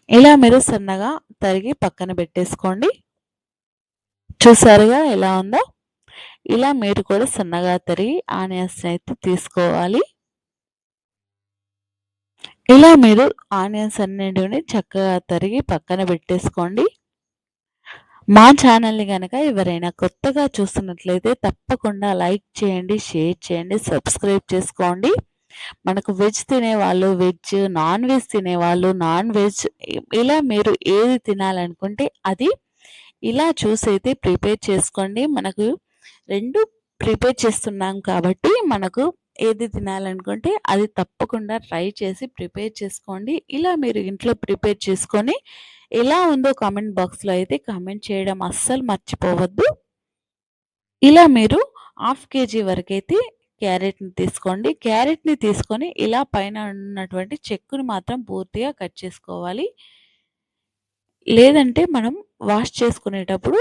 ఇలా మీరు సన్నగా తరిగి పక్కన పెట్టేసుకోండి. చూసారుగా ఎలా ఉందో? ఇలా మీరు కూడా సన్నగా తరిగి ఆనియన్స్‌ని అయితే తీసుకోవాలి. ఇలా మీరు ఆనియన్స్ అన్నిటిని చక్కగా తరిగి పక్కన పెట్టేసుకోండి. మా ఛానల్‌ని గనక ఎవరైనా కొత్తగా చూస్తున్నట్లయితే తప్పకుండా లైక్ చేయండి, షేర్ చేయండి, సబ్స్క్రైబ్ చేసుకోండి. మనకు వెజ్ తినేవాళ్ళు వెజ్, నాన్ వెజ్ తినేవాళ్ళు నాన్ వెజ్ ఇలా మీరు ఏది తినాలనుకుంటే అది ఇలా చూసైతే ప్రిపేర్ చేసుకోండి. మనకు 2 ప్రిపేర్ చేస్తున్నాం కాబట్టి మనకు ఏది తినాలనుకుంటే అది తప్పకుండా ట్రై చేసి ప్రిపేర్ చేసుకోండి. ఇలా మీరు ఇంట్లో ప్రిపేర్ చేసుకొని ఎలా ఉందో కామెంట్ బాక్స్‌లో అయితే కామెంట్ చేయడం అస్సలు మర్చిపోవద్దు. ఇలా మీరు హాఫ్ కేజీ వరకైతే క్యారెట్‌ని తీసుకోండి. క్యారెట్‌ని తీసుకొని ఇలా పైన ఉన్నటువంటి చెక్కుని మాత్రం పూర్తిగా కట్ చేసుకోవాలి. లేదంటే మనం వాష్ చేసుకునేటప్పుడు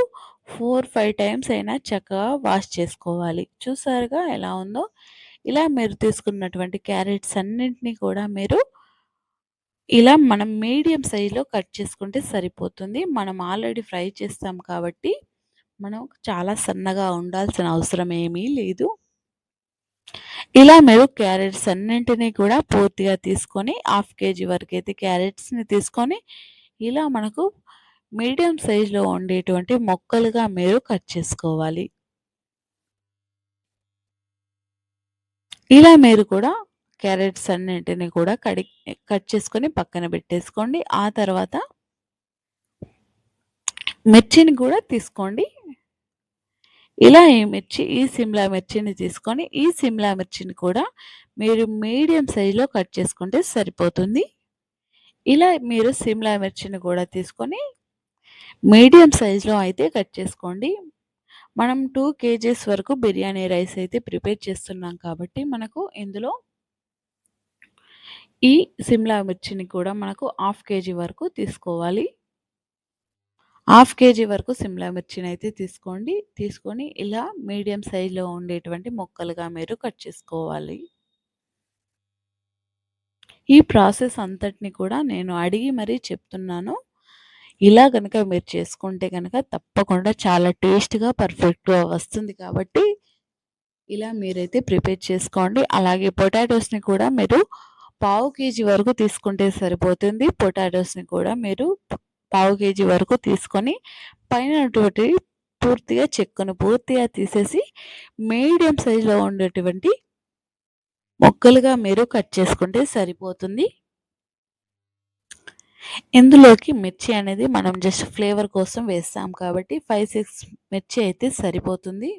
4, 5 టైమ్స్ అయినా చక్కగా వాష్ చేసుకోవాలి. చూసారుగా ఎలా ఉందో? ఇలా మీరు తీసుకున్నటువంటి క్యారెట్స్ అన్నింటిని కూడా మీరు ఇలా మనం మీడియం సైజులో కట్ చేసుకుంటే సరిపోతుంది. మనం ఆల్రెడీ ఫ్రై చేస్తాం కాబట్టి మనం చాలా సన్నగా ఉండాల్సిన అవసరం ఏమీ లేదు. ఇలా మీరు క్యారెట్స్ అన్నింటినీ కూడా పూర్తిగా తీసుకొని హాఫ్ కేజీ వరకైతే క్యారెట్స్‌ని తీసుకొని ఇలా మనకు మీడియం సైజులో ఉండేటువంటి ముక్కలుగా మీరు కట్ చేసుకోవాలి. ఇలా మీరు కూడా క్యారెట్స్ అన్నింటిని కూడా కట్ చేసుకొని పక్కన పెట్టేసుకోండి. ఆ తర్వాత మిర్చిని కూడా తీసుకోండి. ఇలా ఈ సిమ్లా మిర్చిని తీసుకొని ఈ సిమ్లా మిర్చిని కూడా మీరు మీడియం సైజులో కట్ చేసుకుంటే సరిపోతుంది. ఇలా మీరు సిమ్లా మిర్చిని కూడా తీసుకొని మీడియం సైజులో అయితే కట్ చేసుకోండి. మనం 2 కేజీస్ వరకు బిర్యానీ రైస్ అయితే ప్రిపేర్ చేస్తున్నాం కాబట్టి మనకు ఇందులో ఈ సిమ్లా మిర్చిని కూడా మనకు హాఫ్ కేజీ వరకు తీసుకోవాలి. హాఫ్ కేజీ వరకు సిమ్లా మిర్చినైతే తీసుకోండి. తీసుకొని ఇలా మీడియం సైజులో ఉండేటువంటి ముక్కలుగా మీరు కట్ చేసుకోవాలి. ఈ ప్రాసెస్ అంతటిని కూడా నేను అడిగి మరీ చెప్తున్నాను. ఇలా గనక మీరు చేసుకుంటే గనక తప్పకుండా చాలా టేస్ట్‌గా, పర్ఫెక్ట్‌గా వస్తుంది కాబట్టి ఇలా మీరైతే ప్రిపేర్ చేసుకోండి. అలాగే పొటాటోస్‌ని కూడా మీరు పావు కేజీ వరకు తీసుకుంటే సరిపోతుంది. పొటాటోస్‌ని కూడా మీరు పావు కేజీ వరకు తీసుకొని పైనటువంటి పూర్తిగా చెక్కను పూర్తిగా తీసేసి మీడియం సైజులో ఉండేటువంటి ముక్కలుగా మీరు కట్ చేసుకుంటే సరిపోతుంది. ఇందులోకి మిర్చి అనేది మనం జస్ట్ ఫ్లేవర్ కోసం వేస్తాం కాబట్టి 5, 6 మిర్చి అయితే సరిపోతుంది.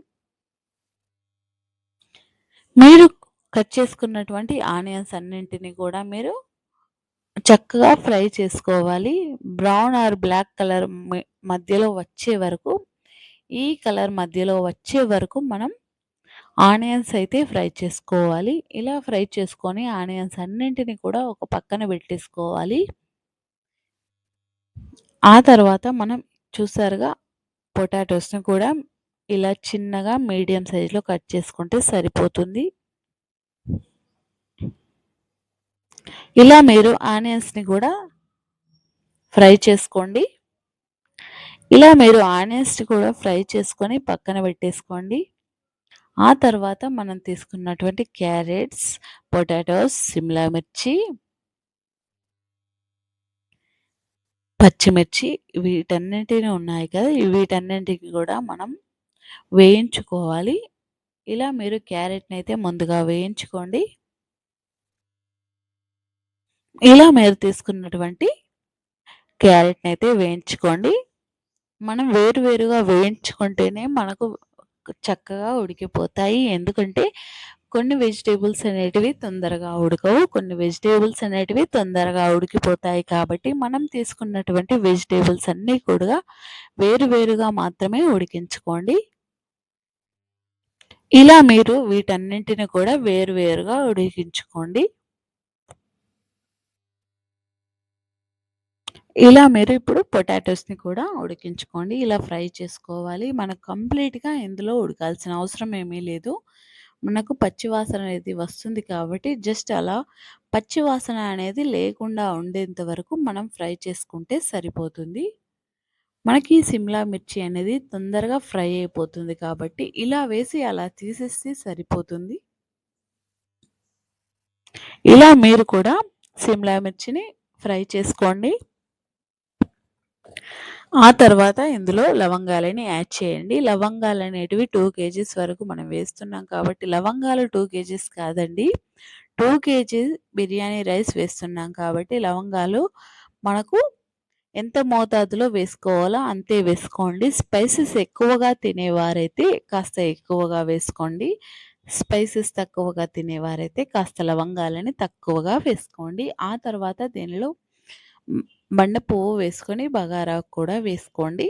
మీరు కట్ చేసుకున్నటువంటి ఆనియన్స్ అన్నింటిని కూడా మీరు చక్కగా ఫ్రై చేసుకోవాలి. బ్రౌన్ ఆర్ బ్లాక్ కలర్ మధ్యలో వచ్చే వరకు, ఈ కలర్ మధ్యలో వచ్చే వరకు మనం ఆనియన్స్ అయితే ఫ్రై చేసుకోవాలి. ఇలా ఫ్రై చేసుకొని ఆనియన్స్ అన్నింటిని కూడా ఒక పక్కన పెట్టేసుకోవాలి. ఆ తర్వాత మనం చూసారుగా పొటాటోస్‌ని కూడా ఇలా చిన్నగా మీడియం సైజులో కట్ చేసుకుంటే సరిపోతుంది. ఇలా మీరు ఆనియన్స్‌ని కూడా ఫ్రై చేసుకోండి. ఇలా మీరు ఆనియన్స్‌ని కూడా ఫ్రై చేసుకొని పక్కన పెట్టేసుకోండి. ఆ తర్వాత మనం తీసుకున్నటువంటి క్యారెట్స్, పొటాటోస్, సిమ్లా మిర్చి, పచ్చిమిర్చి వీటన్నిటిని ఉన్నాయి కదా! వీటన్నింటిని కూడా మనం వేయించుకోవాలి. ఇలా మీరు క్యారెట్‌నైతే ముందుగా వేయించుకోండి. ఇలా మీరు తీసుకున్నటువంటి క్యారెట్‌నైతే వేయించుకోండి. మనం వేరుగా వేయించుకుంటేనే మనకు చక్కగా ఉడికిపోతాయి. ఎందుకంటే కొన్ని వెజిటబుల్స్ అనేటివి తొందరగా ఉడకవు. కొన్ని వెజిటబుల్స్ అనేటివి తొందరగా ఉడికిపోతాయి. కాబట్టి మనం తీసుకున్నటువంటి వెజిటబుల్స్ అన్నీ కూడా వేరుగా మాత్రమే ఉడికించుకోండి. ఇలా మీరు వీటన్నింటిని కూడా వేరుగా ఉడికించుకోండి. ఇలా మీరు ఇప్పుడు పొటాటోస్‌ని కూడా ఉడికించుకోండి. ఇలా ఫ్రై చేసుకోవాలి. మనకు కంప్లీట్‌గా ఇందులో ఉడకాల్సిన అవసరం ఏమీ లేదు. మనకు పచ్చి వాసన అనేది వస్తుంది కాబట్టి జస్ట్ అలా పచ్చి వాసన అనేది లేకుండా ఉండేంత వరకు మనం ఫ్రై చేసుకుంటే సరిపోతుంది. మనకి సిమ్లా మిర్చి అనేది తొందరగా ఫ్రై అయిపోతుంది కాబట్టి ఇలా వేసి అలా తీసేస్తే సరిపోతుంది. ఇలా మీరు కూడా సిమ్లా మిర్చిని ఫ్రై చేసుకోండి. ఆ తర్వాత ఇందులో లవంగాలని యాడ్ చేయండి. లవంగాలనేటివి 2 కేజీస్ వరకు మనం వేస్తున్నాం కాబట్టి లవంగాలు 2 కేజీస్ కాదండి. 2 కేజీ బిర్యానీ రైస్ వేస్తున్నాం కాబట్టి లవంగాలు మనకు ఎంత మోతాదులో వేసుకోవాలో అంతే వేసుకోండి. స్పైసెస్ ఎక్కువగా తినేవారైతే కాస్త ఎక్కువగా వేసుకోండి. స్పైసెస్ తక్కువగా తినేవారైతే కాస్త లవంగాలని తక్కువగా వేసుకోండి. ఆ తర్వాత దీనిలో బండ పువ్వు వేసుకొని బగారాకు కూడా వేసుకోండి.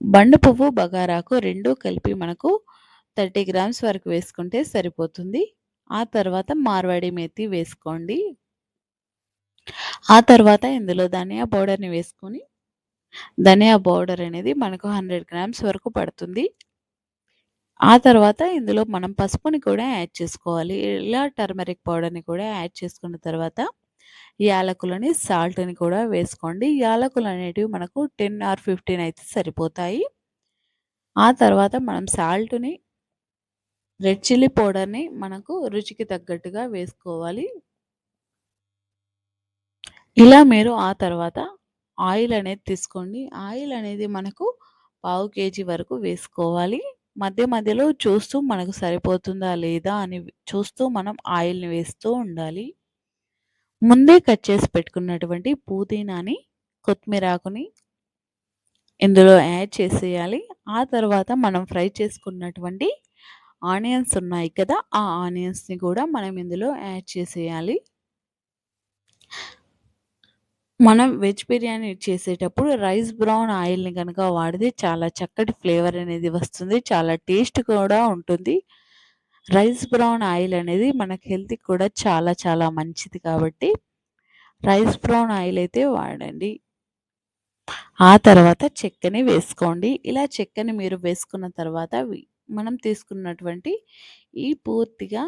బండ పువ్వు, బగారాకు 2 కలిపి మనకు 30 గ్రామ్స్ వరకు వేసుకుంటే సరిపోతుంది. ఆ తర్వాత మార్వాడి మేతి వేసుకోండి. ఆ తర్వాత ఇందులో ధనియా పౌడర్‌ని వేసుకొని ధనియా పౌడర్ అనేది మనకు 100 గ్రామ్స్ వరకు పడుతుంది. ఆ తర్వాత ఇందులో మనం పసుపుని కూడా యాడ్ చేసుకోవాలి. ఇలా టర్మరిక్ పౌడర్‌ని కూడా యాడ్ చేసుకున్న తర్వాత యాలకులని, సాల్ట్‌ని కూడా వేసుకోండి. యాలకులు అనేటివి మనకు 10 ఆర్ 15 అయితే సరిపోతాయి. ఆ తర్వాత మనం సాల్ట్‌ని, రెడ్ చిల్లీ పౌడర్‌ని మనకు రుచికి తగ్గట్టుగా వేసుకోవాలి. ఇలా మీరు ఆ తర్వాత ఆయిల్ అనేది తీసుకోండి. ఆయిల్ అనేది మనకు పావు కేజీ వరకు వేసుకోవాలి. మధ్య మధ్యలో చూస్తూ మనకు సరిపోతుందా లేదా అని చూస్తూ మనం ఆయిల్‌ని వేస్తూ ఉండాలి. ముందే కట్ చేసి పెట్టుకున్నటువంటి పుదీనాని, కొత్తిమీర ఆకుని ఇందులో యాడ్ చేసేయాలి. ఆ తర్వాత మనం ఫ్రై చేసుకున్నటువంటి ఆనియన్స్ ఉన్నాయి కదా! ఆ ఆనియన్స్‌ని కూడా మనం ఇందులో యాడ్ చేసేయాలి. మనం వెజ్ బిర్యానీ చేసేటప్పుడు రైస్ బ్రౌన్ ఆయిల్‌ని గనక వాడితే చాలా చక్కటి ఫ్లేవర్ అనేది వస్తుంది. చాలా టేస్ట్ కూడా ఉంటుంది. రైస్ బ్రౌన్ ఆయిల్ అనేది మనకి హెల్త్‌కి కూడా చాలా చాలా మంచిది కాబట్టి రైస్ బ్రౌన్ ఆయిల్ అయితే వాడండి. ఆ తర్వాత చెక్కని వేసుకోండి. ఇలా చెక్కని మీరు వేసుకున్న తర్వాత మనం తీసుకున్నటువంటి ఈ పూర్తిగా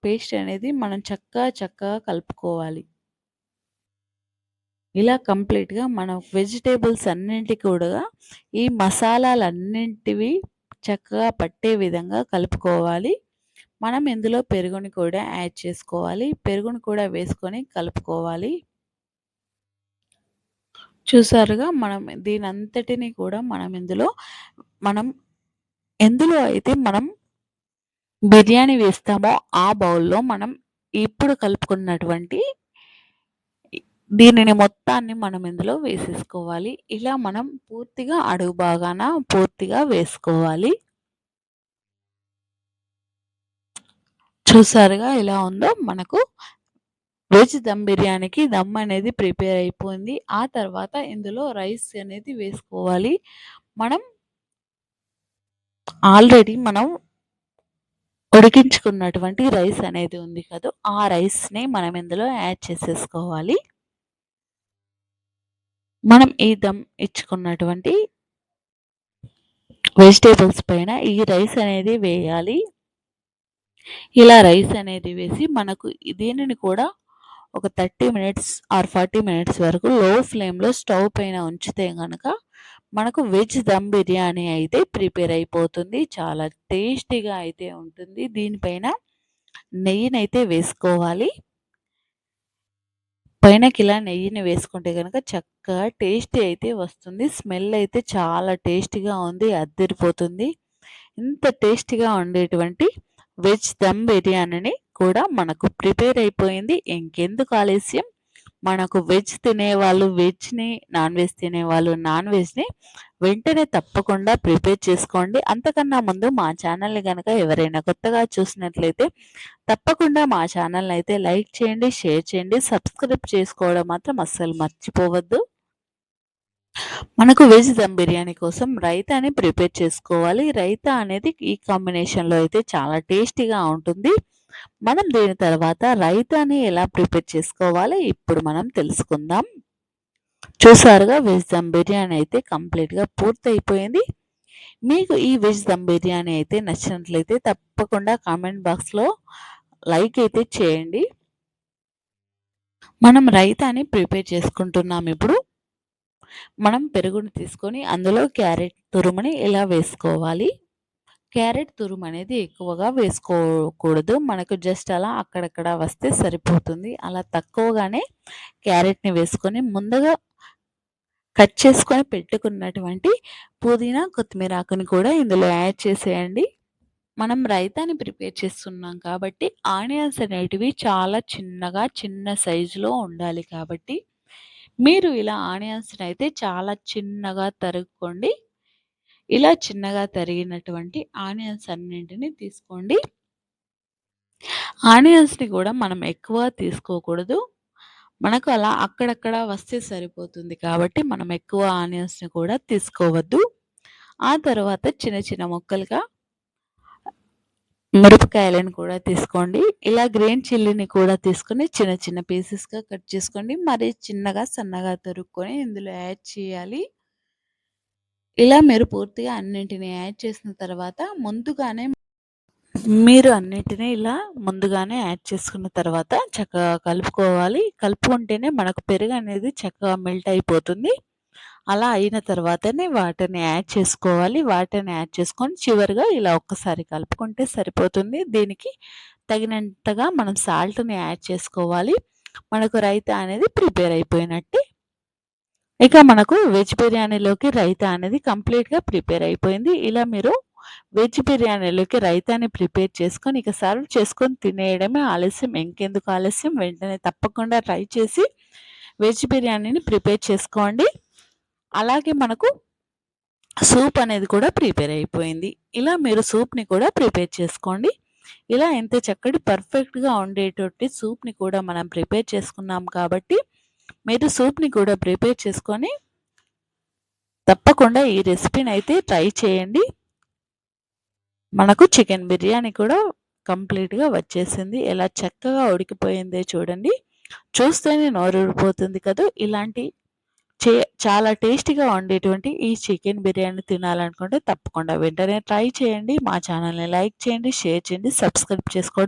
పేస్ట్ అనేది మనం చక్కగా కలుపుకోవాలి. ఇలా కంప్లీట్‌గా మనం వెజిటబుల్స్ అన్నింటికి కూడా ఈ మసాలాలన్నింటివి చక్కగా పట్టే విధంగా కలుపుకోవాలి. మనం ఇందులో పెరుగుని కూడా యాడ్ చేసుకోవాలి. పెరుగుని కూడా వేసుకొని కలుపుకోవాలి. చూసారుగా మనం దీనంతటిని కూడా మనం ఎందులో అయితే మనం బిర్యానీ వేస్తామో ఆ బౌల్‌లో మనం ఇప్పుడు కలుపుకున్నటువంటి దీనిని మొత్తాన్ని మనం ఇందులో వేసేసుకోవాలి. ఇలా మనం పూర్తిగా అడుగు భాగాన పూర్తిగా వేసుకోవాలి. చూసారుగా ఎలా ఉందో మనకు వెజ్ దమ్ బిర్యానీకి దమ్ అనేది ప్రిపేర్ అయిపోయింది. ఆ తర్వాత ఇందులో రైస్ అనేది వేసుకోవాలి. మనం మనం ఉడికించుకున్నటువంటి రైస్ అనేది ఉంది కదూ! ఆ రైస్‌ని మనం ఇందులో యాడ్ చేసేసుకోవాలి. మనం ఈ దమ్ ఇచ్చుకున్నటువంటి వెజిటబుల్స్ పైన ఈ రైస్ అనేది వేయాలి. ఇలా రైస్ అనేది వేసి మనకు దీనిని కూడా ఒక 30 మినిట్స్ ఆర్ 40 మినిట్స్ వరకు లో ఫ్లేమ్‌లో స్టవ్ పైన ఉంచితే గనక మనకు వెజ్ దమ్ బిర్యానీ అయితే ప్రిపేర్ అయిపోతుంది. చాలా టేస్టీగా అయితే ఉంటుంది. దీనిపైన నెయ్యినైతే వేసుకోవాలి. పైనకిలా నెయ్యిని వేసుకుంటే గనక చక్కగా టేస్టీ అయితే వస్తుంది. స్మెల్ అయితే చాలా టేస్టీగా ఉంది. అద్దిరిపోతుంది. ఇంత టేస్టీగా ఉండేటువంటి వెజ్ దమ్ బిర్యానీని కూడా మనకు ప్రిపేర్ అయిపోయింది. ఇంకెందుకు ఆలస్యం? మనకు వెజ్ తినేవాళ్ళు వెజ్‌ని, నాన్ వెజ్ తినేవాళ్ళు నాన్ వెజ్‌ని వెంటనే తప్పకుండా ప్రిపేర్ చేసుకోండి. అంతకన్నా ముందు మా ఛానల్‌ని గనక ఎవరైనా కొత్తగా చూసినట్లయితే తప్పకుండా మా ఛానల్‌ని అయితే లైక్ చేయండి, షేర్ చేయండి, సబ్స్క్రైబ్ చేసుకోవడం మాత్రం అస్సలు మర్చిపోవద్దు. మనకు వెజ్ దమ్ బిర్యానీ కోసం రైతాని ప్రిపేర్ చేసుకోవాలి. రైతా అనేది ఈ కాంబినేషన్‌లో అయితే చాలా టేస్టీగా ఉంటుంది. మనం దీని తర్వాత రైతాని ఎలా ప్రిపేర్ చేసుకోవాలో ఇప్పుడు మనం తెలుసుకుందాం. చూసారుగా వెజ్ దమ్ బిర్యానీ అయితే కంప్లీట్‌గా పూర్తయిపోయింది. మీకు ఈ వెజ్ దమ్ బిర్యానీ అయితే నచ్చినట్లయితే తప్పకుండా కామెంట్ బాక్స్‌లో లైక్ అయితే చేయండి. మనం రైతాని ప్రిపేర్ చేసుకుంటున్నాం ఇప్పుడు. మనం పెరుగుని తీసుకొని అందులో క్యారెట్ తురుముని ఇలా వేసుకోవాలి. క్యారెట్ తురుము అనేది ఎక్కువగా వేసుకోకూడదు. మనకు జస్ట్ అలా అక్కడక్కడ వస్తే సరిపోతుంది. అలా తక్కువగానే క్యారెట్‌ని వేసుకొని ముందుగా కట్ చేసుకొని పెట్టుకున్నటువంటి పుదీనా, కొత్తిమీర ఆకుని కూడా ఇందులో యాడ్ చేసేయండి. మనం రైతాని ప్రిపేర్ చేస్తున్నాం కాబట్టి ఆనియన్స్ అనేటివి చాలా చిన్న సైజులో ఉండాలి కాబట్టి మీరు ఇలా ఆనియన్స్‌ని అయితే చాలా చిన్నగా తరుక్కోండి. ఇలా చిన్నగా తరిగినటువంటి ఆనియన్స్ అన్నింటిని తీసుకోండి. ఆనియన్స్‌ని కూడా మనం ఎక్కువ తీసుకోకూడదు. మనకు అలా అక్కడక్కడ వస్తే సరిపోతుంది కాబట్టి మనం ఎక్కువ ఆనియన్స్‌ని కూడా తీసుకోవద్దు. ఆ తర్వాత చిన్న చిన్న ముక్కలుగా మిరపకాయలను కూడా తీసుకోండి. ఇలా గ్రీన్ చిల్లీని కూడా తీసుకొని చిన్న చిన్న పీసెస్‌గా కట్ చేసుకోండి. మరి చిన్నగా సన్నగా తరుక్కొని ఇందులో యాడ్ చేయాలి. ఇలా మీరు పూర్తిగా అన్నింటిని యాడ్ చేసిన తర్వాత మీరు అన్నిటిని ఇలా ముందుగానే యాడ్ చేసుకున్న తర్వాత చక్కగా కలుపుకోవాలి. కలుపుకుంటేనే మనకు పెరుగు అనేది చక్కగా మెల్ట్ అయిపోతుంది. అలా అయిన తర్వాతనే వాటిని యాడ్ చేసుకోవాలి. వాటిని యాడ్ చేసుకొని చివరిగా ఇలా ఒక్కసారి కలుపుకుంటే సరిపోతుంది. దీనికి తగినంతగా మనం సాల్ట్‌ని యాడ్ చేసుకోవాలి. మనకు రైతా అనేది ప్రిపేర్ అయిపోయినట్టే. ఇక మనకు వెజ్ బిర్యానీలోకి రైతా అనేది కంప్లీట్‌గా ప్రిపేర్ అయిపోయింది. ఇలా మీరు వెజ్ బిర్యానీలోకి రైతాని ప్రిపేర్ చేసుకొని ఇక సర్వ్ చేసుకొని తినేయడమే ఆలస్యం. ఇంకెందుకు ఆలస్యం, వెంటనే తప్పకుండా ట్రై చేసి వెజ్ బిర్యానీని ప్రిపేర్ చేసుకోండి. అలాగే మనకు సూప్ అనేది కూడా ప్రిపేర్ అయిపోయింది. ఇలా మీరు సూప్‌ని కూడా ప్రిపేర్ చేసుకోండి. ఇలా ఎంత చక్కటి పర్ఫెక్ట్‌గా ఉండేటటువంటి సూప్‌ని కూడా మనం ప్రిపేర్ చేసుకున్నాం కాబట్టి, మీరు సూప్‌ని కూడా ప్రిపేర్ చేసుకొని తప్పకుండా ఈ రెసిపీనైతే ట్రై చేయండి. మనకు చికెన్ బిర్యానీ కూడా కంప్లీట్‌గా వచ్చేసింది. ఎలా చక్కగా ఉడికిపోయిందో చూడండి. చూస్తేనే నోరూరిపోతుంది కదూ! ఇలాంటి చే చాలా టేస్టీగా ఉండేటువంటి ఈ చికెన్ బిర్యానీ తినాలనుకుంటే తప్పకుండా వెంటనే ట్రై చేయండి. మా ఛానల్‌ని లైక్ చేయండి, షేర్ చేయండి, సబ్స్క్రైబ్ చేసుకోవడం